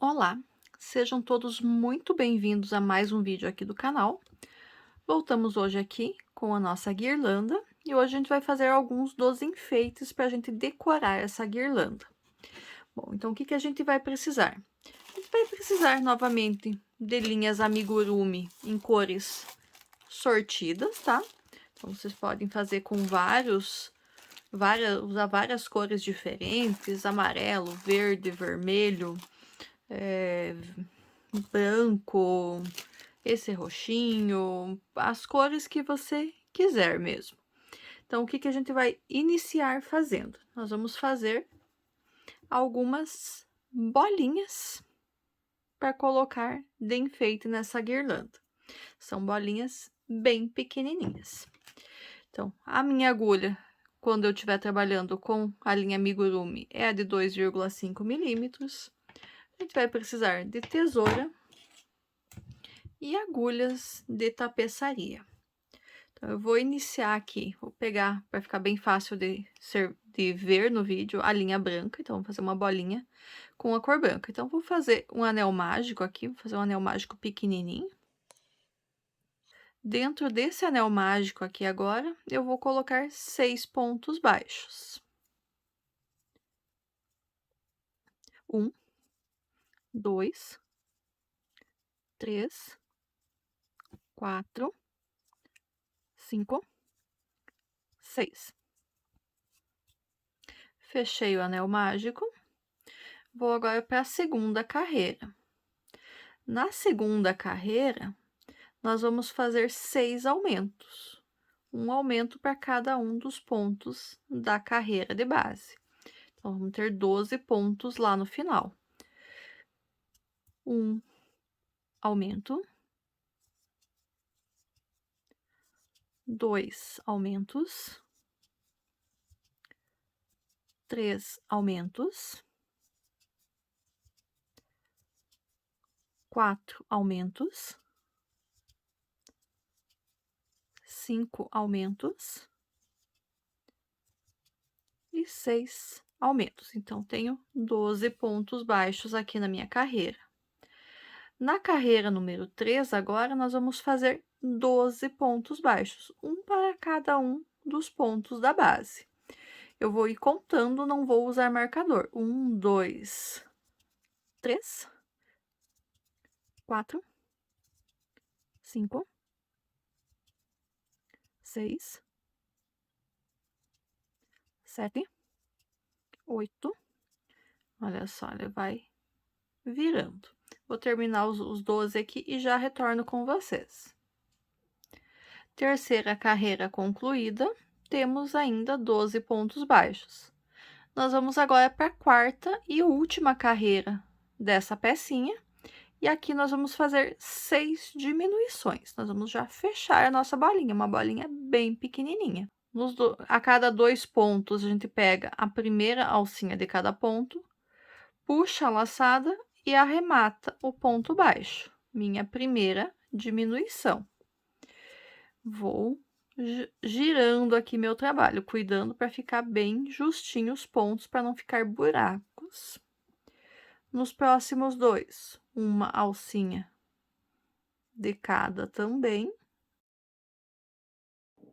Olá, sejam todos muito bem-vindos a mais um vídeo aqui do canal. Voltamos hoje aqui com a nossa guirlanda e hoje a gente vai fazer alguns dos enfeites para a gente decorar essa guirlanda. Bom, então o que a gente vai precisar? A gente vai precisar novamente de linhas amigurumi em cores sortidas, tá? Então vocês podem fazer com usar várias cores diferentes, amarelo, verde, vermelho, branco, esse roxinho, as cores que você quiser mesmo. Então, o que a gente vai iniciar fazendo? Nós vamos fazer algumas bolinhas para colocar de enfeite nessa guirlanda. São bolinhas bem pequenininhas. Então, a minha agulha, quando eu estiver trabalhando com a linha amigurumi, é a de 2,5 milímetros. A gente vai precisar de tesoura e agulhas de tapeçaria. Então, eu vou iniciar aqui, vou pegar, para ficar bem fácil de ver no vídeo, a linha branca. Então, vou fazer uma bolinha com a cor branca. Então, vou fazer um anel mágico aqui, vou fazer um anel mágico pequenininho. Dentro desse anel mágico aqui agora, eu vou colocar 6 pontos baixos. 1, 2, 3, 4, 5, 6. Fechei o anel mágico. Vou agora para a segunda carreira. Na segunda carreira, nós vamos fazer 6 aumentos. Um aumento para cada um dos pontos da carreira de base. Então, vamos ter 12 pontos lá no final. Um aumento. 2 aumentos. 3 aumentos. 4 aumentos. 5 aumentos. E 6 aumentos. Então, tenho 12 pontos baixos aqui na minha carreira. Na carreira número 3, agora, nós vamos fazer 12 pontos baixos, um para cada um dos pontos da base. Eu vou ir contando, não vou usar marcador. 1, 2, 3, 4, 5, 6, 7, 8. Olha só, ele vai virando. Vou terminar os 12 aqui e já retorno com vocês. Terceira carreira concluída, temos ainda 12 pontos baixos. Nós vamos agora para a quarta e última carreira dessa pecinha. E aqui nós vamos fazer 6 diminuições. Nós vamos já fechar a nossa bolinha, uma bolinha bem pequenininha. A cada 2 pontos, a gente pega a primeira alcinha de cada ponto, puxa a laçada e arremata o ponto baixo. Minha primeira diminuição. Vou girando aqui meu trabalho, cuidando para ficar bem justinho os pontos, para não ficar buracos. Nos próximos 2, uma alcinha de cada também.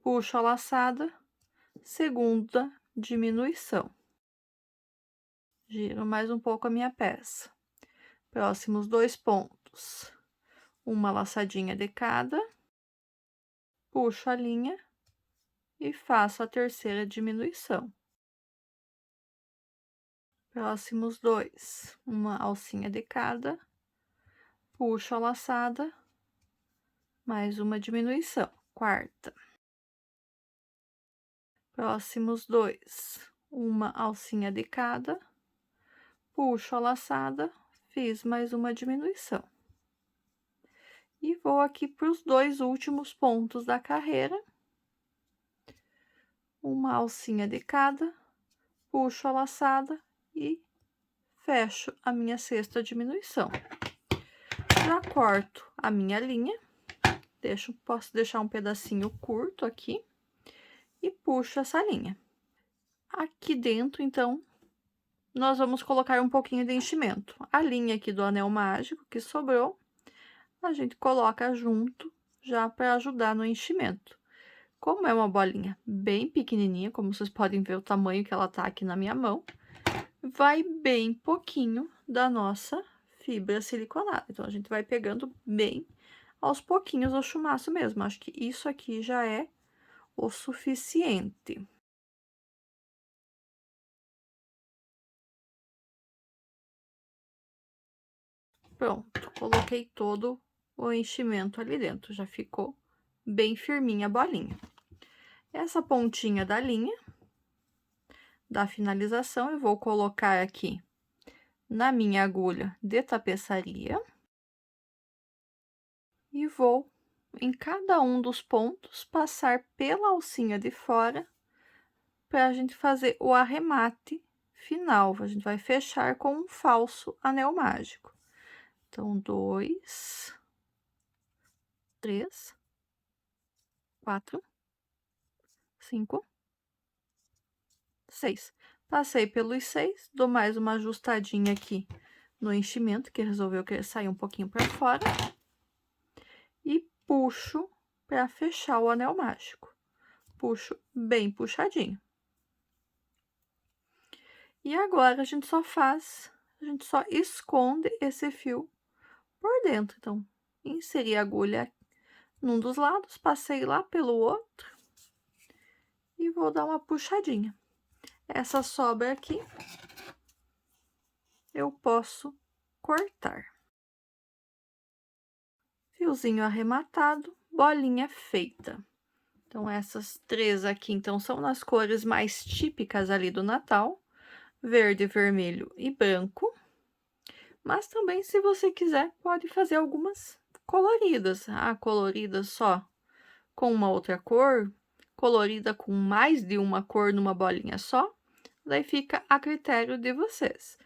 Puxo a laçada, segunda diminuição. Giro mais um pouco a minha peça. Próximos 2 pontos, uma laçadinha de cada. Puxo a linha e faço a terceira diminuição. Próximos 2, uma alcinha de cada, puxo a laçada, mais uma diminuição, quarta. Próximos 2, uma alcinha de cada, puxo a laçada, fiz mais uma diminuição. E vou aqui para os 2 últimos pontos da carreira. Uma alcinha de cada, puxo a laçada e fecho a minha sexta diminuição. Já corto a minha linha, posso deixar um pedacinho curto aqui e puxo essa linha. Aqui dentro, então, nós vamos colocar um pouquinho de enchimento. A linha aqui do anel mágico que sobrou, a gente coloca junto, já para ajudar no enchimento. Como é uma bolinha bem pequenininha, como vocês podem ver o tamanho que ela tá aqui na minha mão, vai bem pouquinho da nossa fibra siliconada. Então, a gente vai pegando bem aos pouquinhos o chumaço mesmo. Acho que isso aqui já é o suficiente. Pronto, coloquei todo o enchimento ali dentro, já ficou bem firminha a bolinha. Essa pontinha da linha, da finalização, eu vou colocar aqui na minha agulha de tapeçaria. E vou, em cada um dos pontos, passar pela alcinha de fora, para a gente fazer o arremate final. A gente vai fechar com um falso anel mágico. Então, 2, 3, 4, 5, 6. Passei pelos 6, dou mais uma ajustadinha aqui no enchimento, que resolveu querer sair um pouquinho para fora. E puxo para fechar o anel mágico. Puxo bem puxadinho. E agora a gente só esconde esse fio por dentro. Então, inseri a agulha num dos lados, passei lá pelo outro e vou dar uma puxadinha. Essa sobra aqui eu posso cortar. Fiozinho arrematado, bolinha feita. Então, essas 3 aqui, então, são nas cores mais típicas ali do Natal: verde, vermelho e branco. Mas também, se você quiser, pode fazer algumas coloridas. Ah, coloridas só com uma outra cor, colorida com mais de uma cor numa bolinha só, daí fica a critério de vocês.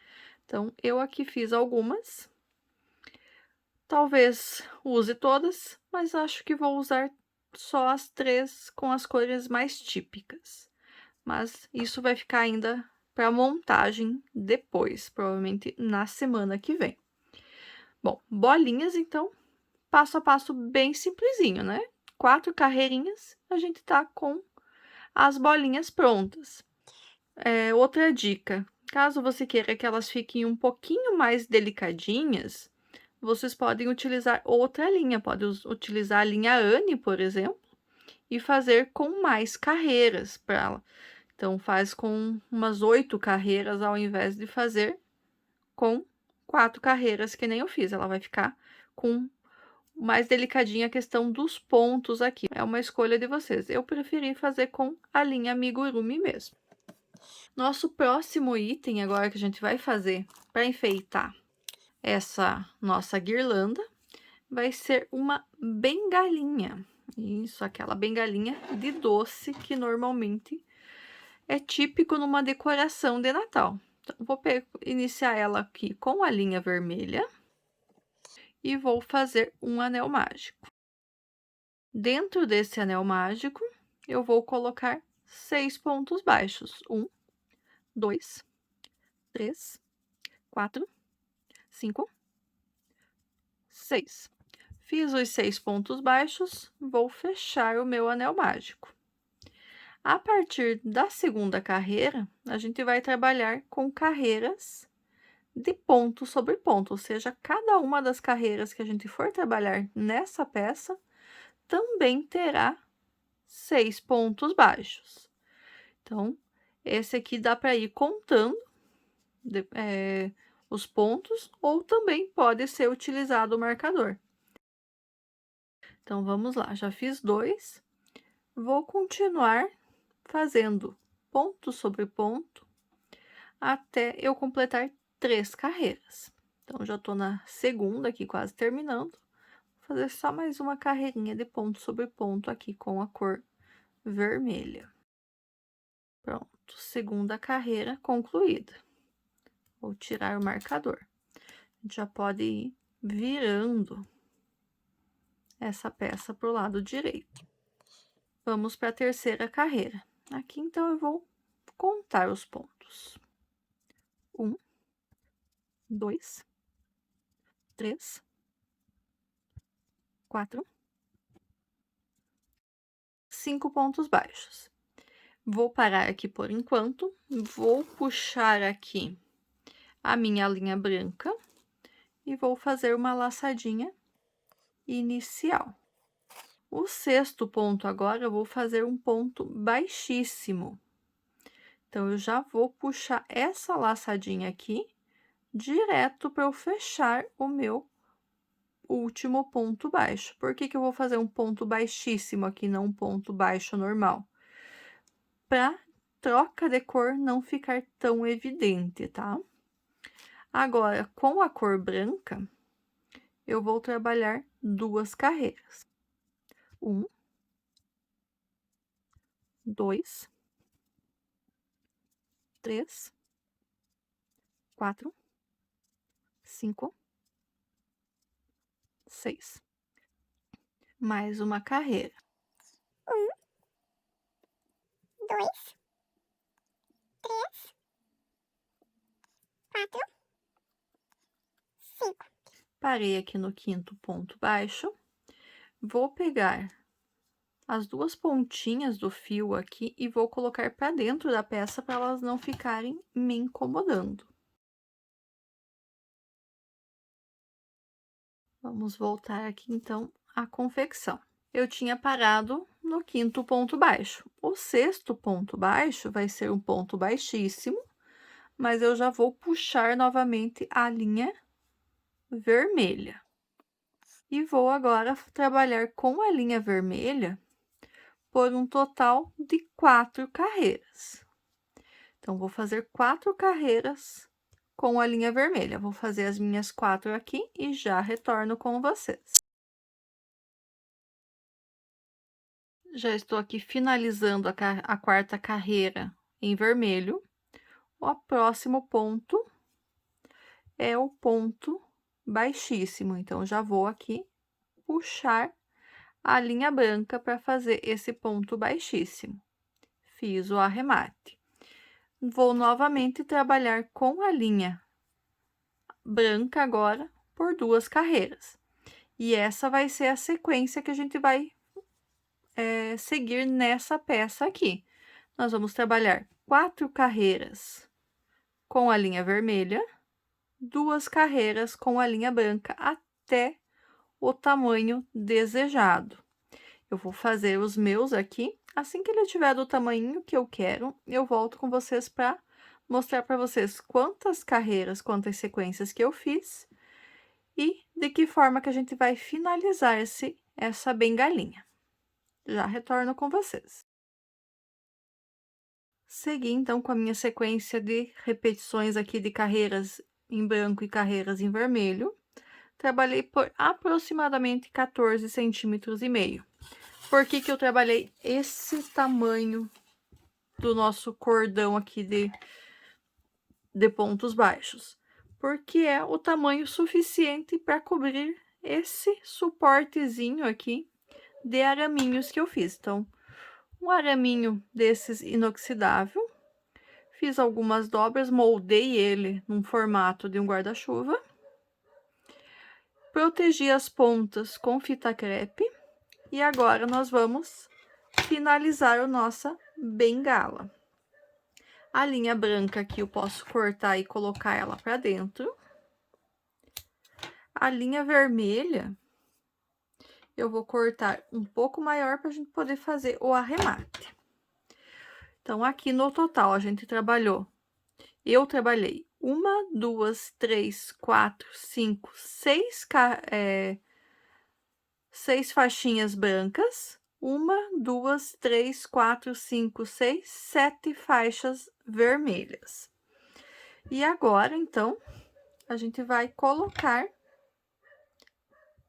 Então, eu aqui fiz algumas. Talvez use todas, mas acho que vou usar só as 3 com as cores mais típicas. Mas isso vai ficar ainda para montagem depois, provavelmente na semana que vem. Bom, bolinhas, então, passo a passo bem simplesinho, né? 4 carreirinhas, a gente tá com as bolinhas prontas. Outra dica, caso você queira que elas fiquem um pouquinho mais delicadinhas, vocês podem utilizar outra linha, pode utilizar a linha Anne, por exemplo, e fazer com mais carreiras para ela. Então, faz com umas 8 carreiras ao invés de fazer com 4 carreiras, que nem eu fiz. Ela vai ficar com mais delicadinha a questão dos pontos aqui. É uma escolha de vocês. Eu preferi fazer com a linha Amigurumi mesmo. Nosso próximo item agora que a gente vai fazer para enfeitar essa nossa guirlanda vai ser uma bengalinha. Isso, aquela bengalinha de doce que normalmente é típico numa decoração de Natal. Então, vou iniciar ela aqui com a linha vermelha e vou fazer um anel mágico. Dentro desse anel mágico, eu vou colocar 6 pontos baixos. 1, 2, 3, 4, 5, 6. Fiz os 6 pontos baixos, vou fechar o meu anel mágico. A partir da segunda carreira, a gente vai trabalhar com carreiras de ponto sobre ponto, ou seja, cada uma das carreiras que a gente for trabalhar nessa peça também terá 6 pontos baixos. Então, esse aqui dá para ir contando os pontos, ou também pode ser utilizado o marcador. Então, vamos lá, já fiz 2, vou continuar fazendo ponto sobre ponto até eu completar 3 carreiras. Então, já tô na segunda aqui, quase terminando. Vou fazer só mais uma carreirinha de ponto sobre ponto aqui com a cor vermelha. Pronto, segunda carreira concluída. Vou tirar o marcador. A gente já pode ir virando essa peça para o lado direito. Vamos para a terceira carreira. Aqui, então, eu vou contar os pontos. 1, 2, 3, 4, 5 pontos baixos. Vou parar aqui por enquanto, vou puxar aqui a minha linha branca e vou fazer uma laçadinha inicial. O sexto ponto agora eu vou fazer um ponto baixíssimo. Então, eu já vou puxar essa laçadinha aqui direto para eu fechar o meu último ponto baixo. Por que que eu vou fazer um ponto baixíssimo aqui, não um ponto baixo normal? Para troca de cor não ficar tão evidente, tá? Agora, com a cor branca, eu vou trabalhar 2 carreiras. 1, 2, 3, 4, 5, 6. Mais uma carreira. 1, 2, 3, 4, 5. Parei aqui no quinto ponto baixo. Vou pegar as 2 pontinhas do fio aqui e vou colocar para dentro da peça para elas não ficarem me incomodando. Vamos voltar aqui então à confecção. Eu tinha parado no quinto ponto baixo. O sexto ponto baixo vai ser um ponto baixíssimo, mas eu já vou puxar novamente a linha vermelha. E vou agora trabalhar com a linha vermelha por um total de 4 carreiras. Então, vou fazer 4 carreiras com a linha vermelha. Vou fazer as minhas 4 aqui e já retorno com vocês. Já estou aqui finalizando a quarta carreira em vermelho. O próximo ponto é o ponto baixíssimo, então já vou aqui puxar a linha branca para fazer esse ponto baixíssimo. Fiz o arremate. Vou novamente trabalhar com a linha branca agora por 2 carreiras. E essa vai ser a sequência que a gente vai seguir nessa peça aqui. Nós vamos trabalhar 4 carreiras com a linha vermelha, 2 carreiras com a linha branca até o tamanho desejado. Eu vou fazer os meus aqui, assim que ele tiver do tamanho que eu quero, eu volto com vocês para mostrar para vocês quantas carreiras, quantas sequências que eu fiz e de que forma que a gente vai finalizar essa bengalinha. Já retorno com vocês. Segui então com a minha sequência de repetições aqui de carreiras em branco e carreiras em vermelho. Trabalhei por aproximadamente 14 centímetros e meio. Por que que eu trabalhei esse tamanho do nosso cordão aqui de pontos baixos? Porque é o tamanho suficiente para cobrir esse suportezinho aqui de araminhos que eu fiz. Então, um araminho desses inoxidável, fiz algumas dobras, moldei ele num formato de um guarda-chuva, protegi as pontas com fita crepe e agora nós vamos finalizar a nossa bengala. A linha branca aqui eu posso cortar e colocar ela para dentro. A linha vermelha eu vou cortar um pouco maior para a gente poder fazer o arremate. Então, aqui no total, a gente trabalhou. Eu trabalhei 1, 2, 3, 4, 5, 6 faixinhas brancas. 1, 2, 3, 4, 5, 6, 7 faixas vermelhas. E agora, então, a gente vai colocar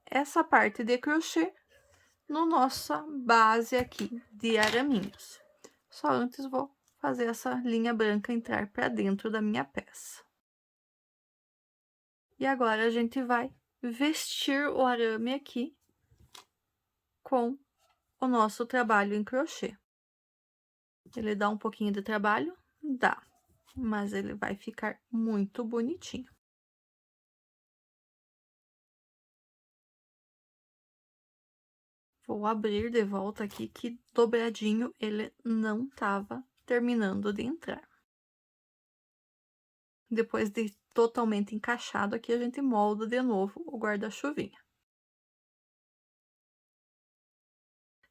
essa parte de crochê no nossa base aqui de araminhos. Só antes vou fazer essa linha branca entrar para dentro da minha peça. E agora a gente vai vestir o arame aqui com o nosso trabalho em crochê. Ele dá um pouquinho de trabalho? Dá. mas ele vai ficar muito bonitinho. Vou abrir de volta aqui que dobradinho ele não tava terminando de entrar. Depois de totalmente encaixado aqui, a gente molda de novo o guarda-chuvinha.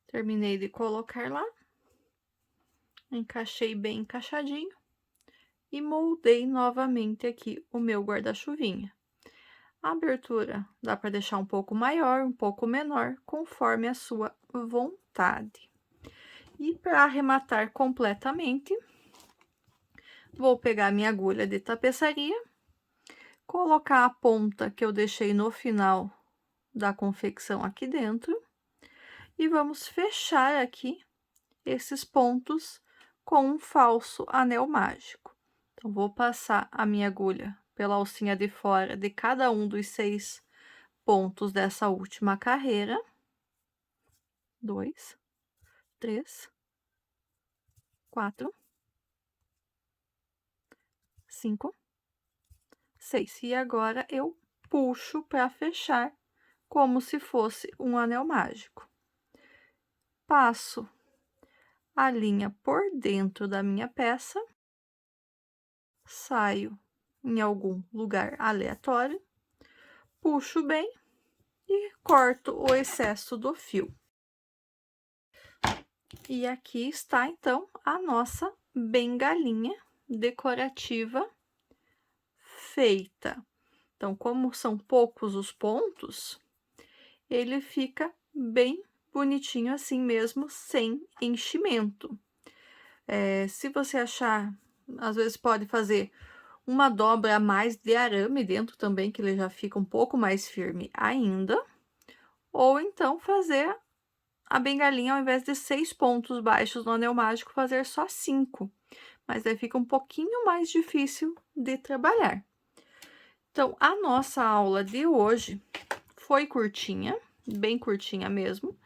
Terminei de colocar lá, encaixei bem encaixadinho e moldei novamente aqui o meu guarda-chuvinha. A abertura dá para deixar um pouco maior, um pouco menor, conforme a sua vontade. E para arrematar completamente, vou pegar minha agulha de tapeçaria, colocar a ponta que eu deixei no final da confecção aqui dentro e vamos fechar aqui esses pontos com um falso anel mágico. Então, vou passar a minha agulha pela alcinha de fora de cada um dos 6 pontos dessa última carreira. 2, 3, 4, 5, 6. E agora eu puxo para fechar como se fosse um anel mágico. Passo a linha por dentro da minha peça, saio em algum lugar aleatório, puxo bem e corto o excesso do fio. E aqui está, então, a nossa bengalinha decorativa feita. Então, como são poucos os pontos, ele fica bem bonitinho assim mesmo, sem enchimento. Se você achar, às vezes pode fazer uma dobra a mais de arame dentro também, que ele já fica um pouco mais firme ainda. Ou então fazer a bengalinha, ao invés de 6 pontos baixos no anel mágico, fazer só 5. Mas aí fica um pouquinho mais difícil de trabalhar. Então, a nossa aula de hoje foi curtinha, bem curtinha mesmo.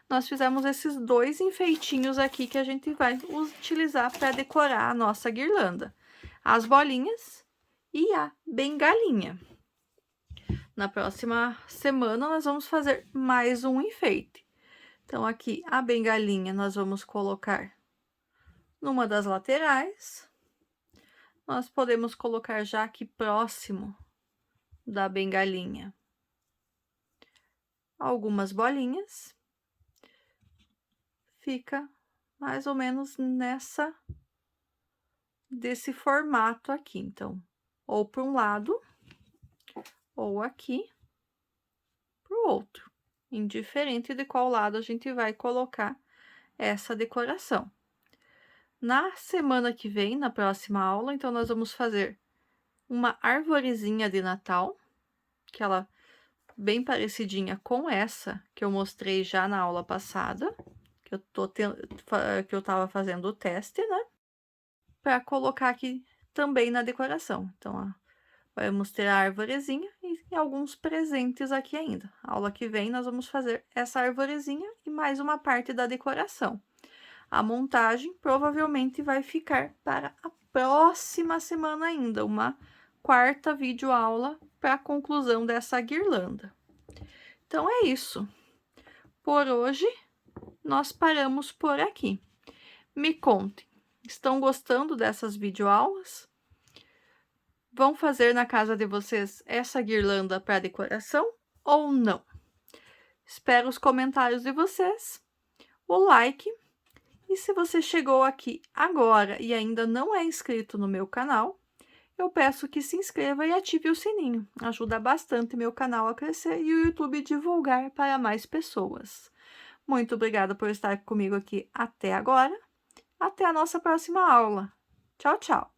Nós fizemos esses 2 enfeitinhos aqui que a gente vai utilizar para decorar a nossa guirlanda. As bolinhas e a bengalinha. Na próxima semana, nós vamos fazer mais um enfeite. Então, aqui, a bengalinha, nós vamos colocar numa das laterais. Nós podemos colocar já aqui próximo da bengalinha algumas bolinhas. Fica mais ou menos desse formato aqui. Então, ou para um lado, ou aqui para o outro, indiferente de qual lado a gente vai colocar essa decoração. Na semana que vem, na próxima aula, então, nós vamos fazer uma arvorezinha de Natal, que ela bem parecidinha com essa que eu mostrei já na aula passada, que eu tava fazendo o teste, né? Para colocar aqui também na decoração. Então, ó, vamos ter a arvorezinha e alguns presentes aqui ainda. A aula que vem nós vamos fazer essa arvorezinha e mais uma parte da decoração. A montagem provavelmente vai ficar para a próxima semana ainda, uma quarta videoaula para a conclusão dessa guirlanda. Então, é isso. Por hoje, nós paramos por aqui. Me contem, estão gostando dessas videoaulas? Vão fazer na casa de vocês essa guirlanda para decoração ou não? Espero os comentários de vocês, o like. E se você chegou aqui agora e ainda não é inscrito no meu canal, eu peço que se inscreva e ative o sininho. Ajuda bastante meu canal a crescer e o YouTube divulgar para mais pessoas. Muito obrigada por estar comigo aqui até agora. Até a nossa próxima aula. Tchau, tchau!